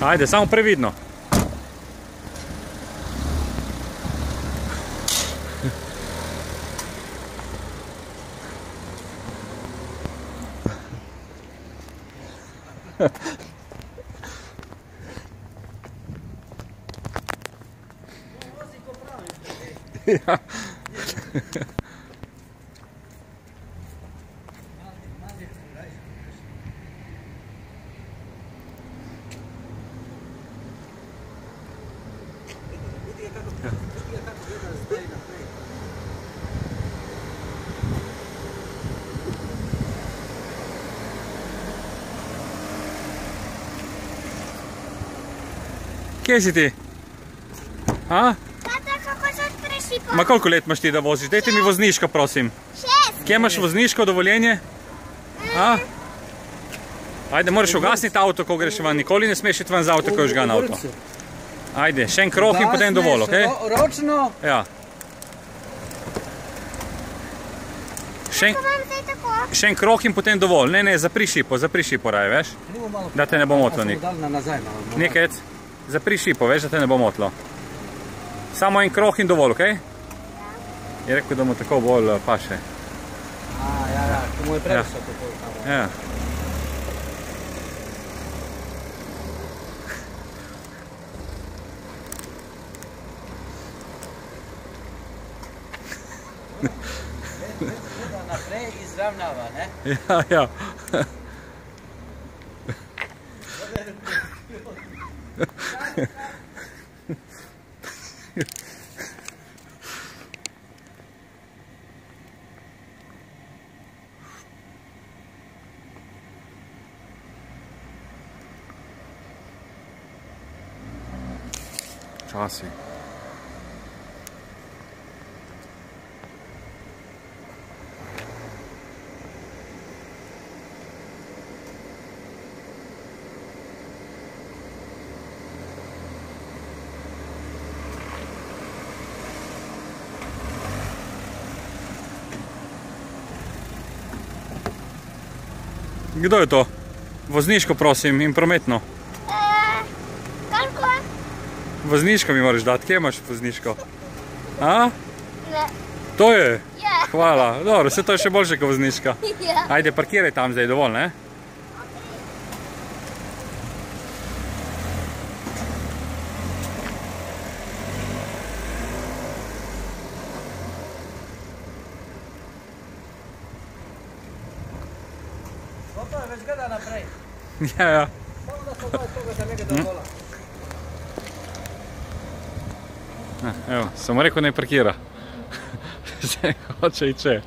Ajde, samo previdno. Ja. Kje si ti? A? Ma koliko let imaš ti, da voziš? Dajte mi vozniško, prosim. 6. Kje imaš vozniško dovoljenje? A? Ajde, moraš ugasniti avto, ko greš van. Nikoli ne smeš iti van z avto, ko je žgan avto. Ajde, še en krog in potem dovolj, okej? Ročno. Ja. Še en krog in potem dovolj. Ne, zapri šipo raje, veš? Da te ne bo motlo nik. Nekaj, zapri šipo, veš, da te ne bo motlo. Samo en krog in dovolj, okej? Je rekel, da mu tako bolj paše. Ja, ko mu je previše tako. Ja. Naprej izravnava, ne? Ja. Časi. Kdo je to? Vozniško, prosim, in prometno. Koliko? Vozniško mi moraš dati. Kje imaš vozniško? A? Ne. To je? Ja. Hvala. Dobro, vse to je še boljše kot vozniška. Ja. Ajde, parkiraj tam zdaj, dovolj, ne? To je već gleda naprej. Ja. Samo da se daj toga za njega dovola. Evo, samo rekel, ne parkira. Zdaj hoče i če.